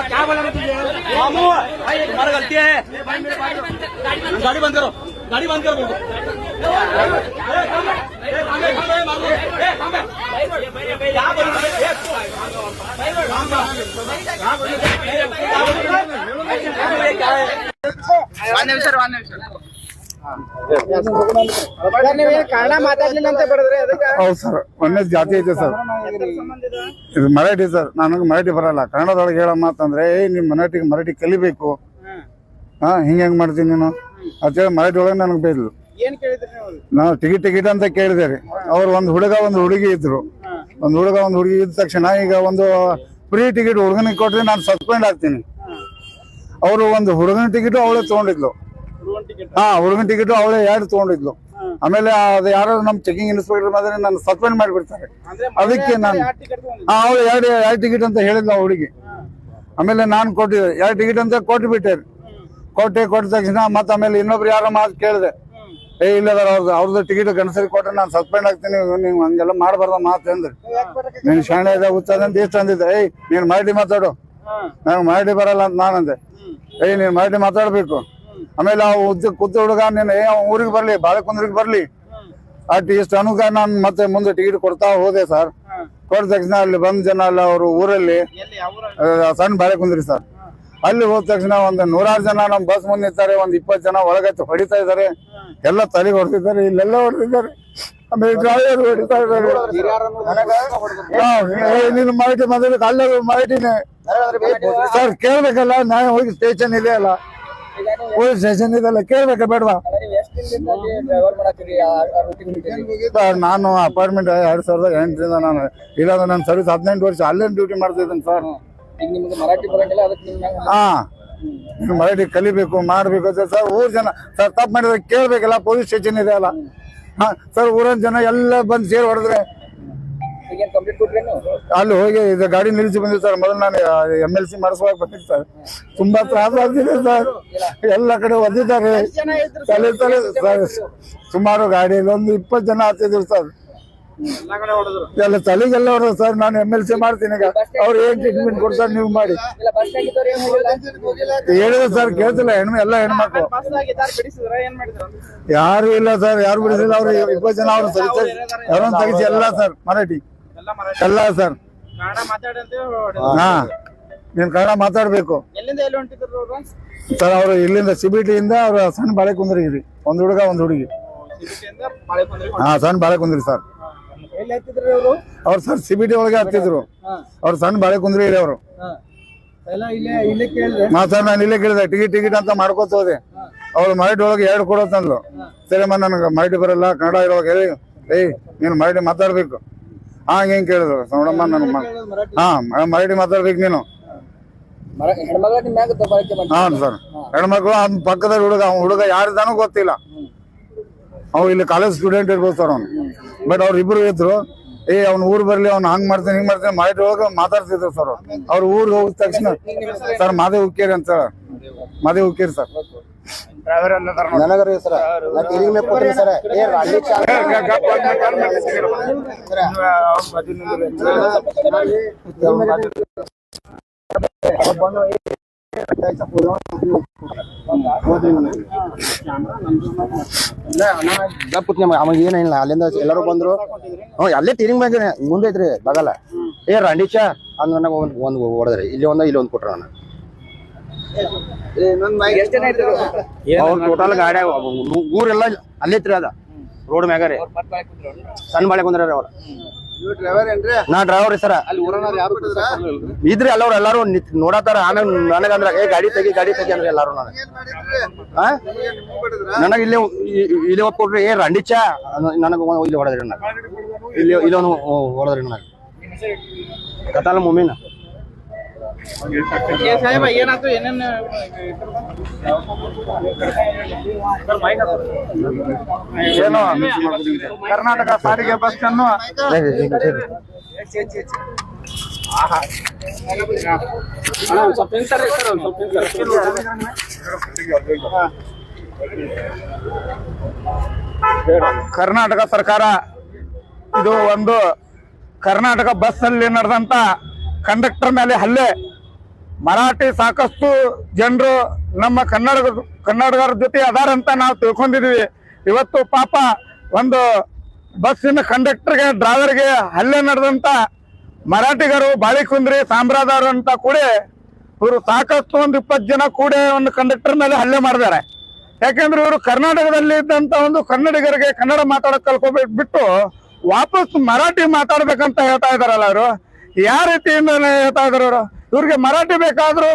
क्या बोला मामू भाई तुम्हारा गलती है गाड़ी बंद करो गाड़ी बंद करो ಕನ್ನಡ ಮಾತಾಡ್ಲಿಲ್ಲ ಅಂತ ಬರೆದ್ರೆ ಅದಕ್ಕೆ ಹೌದು ಸರ್ ಒಂದೇ ಜಾತಿ ಐತೆ ಸರ್ ಇದು ಮರಾಠಿ ಸರ್ ನನಗೆ ಮರಾಠಿ ಬರಲ್ಲ ಕನ್ನಡದೊಳಗೆ ಹೇಳೋ ಮಾತಂದ್ರೆ ನೀನ್ ಮರಾಠಿ ಕಲಿಬೇಕು ಹಾ ಹಿಂಗ್ ಮಾಡ್ತೀನಿ ನೀನು ಅಂತೇಳಿ ಮರಾಠಿ ಒಳಗೆ ನನಗೆ ಬೈದ್ರು ಏನ್ ಕೇಳಿದ್ರಿ ನೀವು ನಾವು ಟಿಕೆಟ್ ಅಂತ ಕೇಳಿದೆ ರೀ ಅವ್ರು ಒಂದು ಹುಡುಗ ಒಂದು ಹುಡುಗಿ ಇದ್ರು ಒಂದು ಹುಡುಗ ಒಂದು ಹುಡುಗಿ ಇದ್ದ ತಕ್ಷಣ ಈಗ ಒಂದು ಫ್ರೀ ಟಿಕೆಟ್ ಹುಡುಗನಿಗೆ ಕೊಟ್ರೆ ನಾನು ಸಸ್ಪೆಂಡ್ ಆಗ್ತೀನಿ ಅವರು ಒಂದು ಹುಡುಗನ ಟಿಕೆಟ್ ಅವಳೇ ತಗೊಂಡಿದ್ಲು ಹಾ ಹುಡುಗನ ಟಿಕೆಟ್ ಅವಳೇ 2 ತಗೊಂಡಿದ್ಲು ಆಮೇಲೆ ಅದು ಯಾರು ನಮ್ ಚೆಕಿಂಗ್ ಇನ್ಸ್ಪೆಕ್ಟರ್ ಮಾತ್ರ ನಾನು ಸಸ್ಪೆಂಡ್ ಮಾಡಿಬಿಡ್ತಾರೆ ಅದಕ್ಕೆ ನಾನು ಅವಳು 2 ಟಿಕೆಟ್ ಅಂತ ಹೇಳಿದ್ಲು ಆ ಹುಡುಗಿ ಆಮೇಲೆ ನಾನು ಕೊಟ್ಟಿದ್ದೆ 2 ಟಿಕೆಟ್ ಅಂತ ಕೊಟ್ಬಿಟ್ಟೆ ಕೊಟ್ಟ ತಕ್ಷಣ ಮತ್ತೆ ಆಮೇಲೆ ಇನ್ನೊಬ್ರು ಯಾರೋ ಮಾತು ಕೇಳಿದೆ ಇಲ್ಲ ಅವ್ರದ್ದು ಟಿಕೆಟ್ ಗಂಡಸರಿಗೆ ಕೊಟ್ರೆ ನಾನು ಸಸ್ಪೆಂಡ್ ಆಗ್ತೀನಿ ನೀವು ಹಂಗೆಲ್ಲ ಮಾಡಬಾರ್ದ ಮಾತು ಅಂದ್ರಿ ನೀನ್ ಶಾಣೆ ಇದೆ ಹುಚ್ಚದಂತ ಎಷ್ಟು ಅಂದಿದ್ದೆ ನೀನ್ ಮರಾಠಿ ಮಾತಾಡು ನಂಗೆ ಮರಾಠಿ ಬರಲ್ಲ ಅಂತ ನಾನಂದೆ ನೀನ್ ಮರಾಠಿ ಮಾತಾಡ್ಬೇಕು ಆಮೇಲೆ ಆ ಕೂತ ಹುಡುಗ ನೀನ್ ಊರಿಗೆ ಬರ್ಲಿ ಬಾಳೆಕುಂದ್ರಿಗೆ ಬರ್ಲಿ ಅಟ್ ಇಷ್ಟು ಅನುಗ ನಾನು ಮತ್ತೆ ಮುಂದೆ ಟಿಕೆಟ್ ಕೊಡ್ತಾ ಹೋದೆ ಸರ್ ಕೊಟ್ಟ ತಕ್ಷಣ ಅಲ್ಲಿ ಬಂದ ಜನ ಅಲ್ಲ ಅವರು ಊರಲ್ಲಿ ಸಣ್ಣ ಬಾಳೆಕುಂದ್ರಿ ಸರ್ ಅಲ್ಲಿ ಹೋದ ತಕ್ಷಣ ಒಂದು 100 ಜನ ನಮ್ ಬಸ್ ಮುಂದೆ ನಿಂತಾರೆ ಒಂದ್ 20 ಜನ ಒಳಗೈತೆ ಹೊಡಿತಾ ಇದಾರೆ ಎಲ್ಲ ತಲೆಗೆ ಹೊಡೆದಿದ್ದಾರೆ ಇಲ್ಲೆಲ್ಲ ಹೊಡೆದಿದ್ದಾರೆ ಆಮೇಲೆ ಡ್ರೈವರ್ ಹೊಡಿತಾ ಇದ್ದಾರೆ ನೀನು ಮರಾಠಿ ಮಾತಾಡಕ್ಕೆ ಅಲ್ಲ ಮರಾಠಿನೇ ಸರ್ ಕೇಳ್ಬೇಕಲ್ಲ ನಾನು ಹೋಗಿ ಸ್ಟೇಷನ್ ಇದೆ ಅಲ್ಲ ಪೊಲೀಸ್ ಸ್ಟೇಷನ್ ಇದೆಲ್ಲ ಕೇಳ್ಬೇಕ ಬೇಡವಾ ನಾನು ಅಪಾರ್ಟ್ಮೆಂಟ್ 2008ರಿಂದ ನಾನು ಇಲ್ಲಾಂದ್ರೆ ನನ್ನ ಸರ್ವಿಸ್ 18 ವರ್ಷ ಅಲ್ಲೇ ಡ್ಯೂಟಿ ಮಾಡ್ತಿದ್ದೇನೆ ಸರ್ ಹಾ ಮರಾಠಿ ಕಲಿಬೇಕು ಮಾಡ್ಬೇಕು ಸರ್ ಊರ್ ಜನ ಸರ್ ತಪ್ಪು ಮಾಡಿದ್ರೆ ಕೇಳ್ಬೇಕಲ್ಲ ಪೊಲೀಸ್ ಸ್ಟೇಷನ್ ಇದೆ ಅಲ್ಲ ಹಾ ಸರ್ ಊರಿನ ಜನ ಎಲ್ಲ ಬಂದು ಸೇರಿ ಹೊಡೆದ್ರೆ ಅಲ್ಲಿ ಹೋಗಿ ಇದು ಗಾಡಿ ನಿಲ್ಲಿಸಿ ಬಂದಿದೆ ಸರ್ ಮೊದಲು ನಾನು MLC ಮಾಡಿಸುವಾಗ ಬಂದಿದ್ದೆ ಸರ್ ತುಂಬಾ ತ್ರಾಸ ಆಗ್ತಿದೆ ಸರ್ ಎಲ್ಲ ಕಡೆ ಒದ್ದಿದ್ದಾರೆ ಸುಮಾರು ಗಾಡಿಯಲ್ಲಿ ಒಂದು 20 ಜನ ಆಗ್ತಿದ್ರು ಸರ್ ಎಲ್ಲ ತಲೆಗೆಲ್ಲ ಹೊಡೆದ್ರು ಸರ್ ನಾನು MLC ಮಾಡ್ತೀನಿ ಈಗ ಅವ್ರು ಏನ್ ಟ್ರೀಟ್ಮೆಂಟ್ ಕೊಡ್ತಾರೆ ನೀವು ಮಾಡಿ ಹೇಳಿದ್ರೆ ಸರ್ ಕೇಳ್ತಿಲ್ಲ ಎಲ್ಲ ಹೆಣ್ಮಕ್ಳು ಯಾರು ಇಲ್ಲ ಸರ್ ಯಾರು ಬಿಡಿಸಿಲ್ಲ ಅವ್ರು 20 ಜನ ಅವ್ರು ಯಾರೊಂದು ತೆಗಿಸಿ ಎಲ್ಲ ಸರ್ ಮರಾಠಿ ಎಲ್ಲ ಸರ್ ಹಾ ನೀನ್ ಕನ್ನಡ ಮಾತಾಡ್ಬೇಕು ಸರ್ ಅವ್ರು ಇಲ್ಲಿಂದ CBTಯಿಂದ ಅವ್ರು ಸಣ್ಣ ಬಾಳೆಕುಂದ್ರಿ ಒಂದ್ ಹುಡುಗ ಒಂದ್ ಹುಡುಗಿ ಹಾ ಸಣ್ಣ ಬಾಳೆಕುಂದ್ರಿ ಸರ್ ಅವ್ರು ಸರ್ CBT ಒಳಗೆ ಹತ್ತಿದ್ರು ಅವ್ರು ಸಣ್ಣ ಬಾಳೆಕುಂದ್ರಿ ಇದೆ ಅವರು ಹಾ ಸರ್ ನಾನು ಇಲ್ಲೇ ಕೇಳಿದೆ ಟಿಕೆಟ್ ಅಂತ ಮಾಡ್ಕೋತ ಹೋದೆ ಅವ್ರು ಮರಾಠಿ ಒಳಗೆ 2 ಕೊಡೋತಂದ್ಲು ಸರಿ ನನಗೆ ಮರಾಠಿ ಬರಲ್ಲ ಕನ್ನಡ ಇರೋವಾಗ ನೀನು ಮರಾಠಿ ಮಾತಾಡ್ಬೇಕು ಹೆಂಗ್ ಕೇಳಿದ್ರು ನೋಡಮ್ಮ ನನ್ನ ಹಾ ಮರಾಠಿ ಮಾತಾಡ್ಬೇಕು ನೀನು ಹಾ ಸರ್ ಹೆಣ್ಮಕ್ಳು ಅವ್ನ ಪಕ್ಕದ ಹುಡುಗ ಯಾರಿದಾನೋ ಗೊತ್ತಿಲ್ಲ ಅವ್ ಇಲ್ಲಿ ಕಾಲೇಜ್ ಸ್ಟೂಡೆಂಟ್ ಇರ್ಬೋದು ಸರ್ ಅವ್ನು ಬಟ್ ಅವ್ರ ಇಬ್ರು ಇದ್ರು ಅವ್ನ ಊರ್ ಬರ್ಲಿ ಅವ್ನು ಹಂಗ್ ಮಾಡ್ತೀನಿ ಹಿಂಗ್ ಮಾಡ್ತೀನಿ ಮರಾಠಿ ಒಳಗ ಮಾತಾಡ್ತಿದ್ರು ಸರ್ ಅವ್ರ ಊರಿಗೆ ಹೋಗಿದ ತಕ್ಷಣ ಸರ್ ಮಾದೇ ಹುಕ್ಕೇರಿ ಅಂತ ಮಾದೇ ಹುಕ್ಕೇರಿ ಸರ್ ನನಗರಿ ಸರ್ ಸರ್ ಏನಿಲ್ಲ ಅಲ್ಲಿಂದ ಎಲ್ಲರೂ ಬಂದ್ರು ಅಲ್ಲೇ ಟೀರಿಂಗ್ ಬ್ಯಾಂಕ್ ಮುಂದೆ ಐತ್ರಿ ಬಗಲ್ಲ ರಂಡಿಚಾ ಅಂದ್ ನನಗೆ ಒಂದು ಹೊಡೆದ್ರಿ ಇಲ್ಲಿ ಒಂದು ಕೊಟ್ರ ನಾನು ಟೋಟಲ್ ಗಾಡಿ ಊರೆಲ್ಲ ಅಲ್ಲೇ ಐತ್ರಿ ಅದ ರೋಡ್ ಮ್ಯಾಗ ರೀ ಸಣ್ಣ ಬಾಳೆ ಕುಂದ್ರಿ ಅವ್ರ ನಾ ಡ್ರೈವರ್ ರೀ ಸರ್ ಇದ್ರಿ ಎಲ್ಲಾರು ನೋಡತ್ತಾರ ಆಮೇಲೆ ನನಗಂದ್ರ ಗಾಡಿ ತೆಗಿ ಅಂದ್ರೆ ಎಲ್ಲಾರು ನನಗ ಇಲ್ಲಿ ಕೊಟ್ರಿ ರಂಡಿಚಾ ನನಗ ಇಲ್ಲಿ ಹೊಡೆದ್ರಿ ಇಲ್ಲಿ ಒಂದು ಹೊಡೆದ್ರಿ ನನಗೆ ಕತಾಲ ಮುಮೀನ ಏನು ಕರ್ನಾಟಕ ಸಾರಿಗೆ ಬಸ್ ಅನ್ನು ಕರ್ನಾಟಕ ಸರ್ಕಾರ ಇದು ಒಂದು ಕರ್ನಾಟಕ ಬಸ್ ಅಲ್ಲಿ ನಡೆದಂತ ಕಂಡಕ್ಟರ್ ಮೇಲೆ ಹಲ್ಲೆ. ಮರಾಠಿ ಸಾಕಷ್ಟು ಜನರು ನಮ್ಮ ಕನ್ನಡಿಗರ ಜೊತೆ ಅದಾರಂತ ನಾವು ತಿಳ್ಕೊಂಡಿದ್ವಿ. ಇವತ್ತು ಪಾಪ ಒಂದು ಬಸ್ಸಿನ ಕಂಡಕ್ಟರ್ಗೆ ಡ್ರೈವರ್ಗೆ ಹಲ್ಲೆ ನಡೆದಂತ ಮರಾಠಿಗರು ಬಾಳಿಕುಂದ್ರಿ ಸಾಂಬ್ರಾದವರು ಅಂತ ಕೂಡ ಇವರು ಸಾಕಷ್ಟು ಒಂದು 20 ಜನ ಕೂಡ ಒಂದು ಕಂಡಕ್ಟರ್ ಮೇಲೆ ಹಲ್ಲೆ ಮಾಡಿದ್ದಾರೆ. ಯಾಕೆಂದ್ರೆ ಇವರು ಕರ್ನಾಟಕದಲ್ಲಿ ಇದ್ದಂತ ಒಂದು ಕನ್ನಡಿಗರಿಗೆ ಕನ್ನಡ ಮಾತಾಡಕ್ ಕಲ್ಕೋಬೇಕು ಬಿಟ್ಟು ವಾಪಸ್ ಮರಾಠಿ ಮಾತಾಡ್ಬೇಕಂತ ಹೇಳ್ತಾ ಇದಾರಲ್ಲ ಅವರು. ಯಾವ ರೀತಿಯಿಂದ ಹೇಳ್ತಾ ಇದಾರೆ ಇವ್ರಿಗೆ ಮರಾಠಿ ಬೇಕಾದ್ರೂ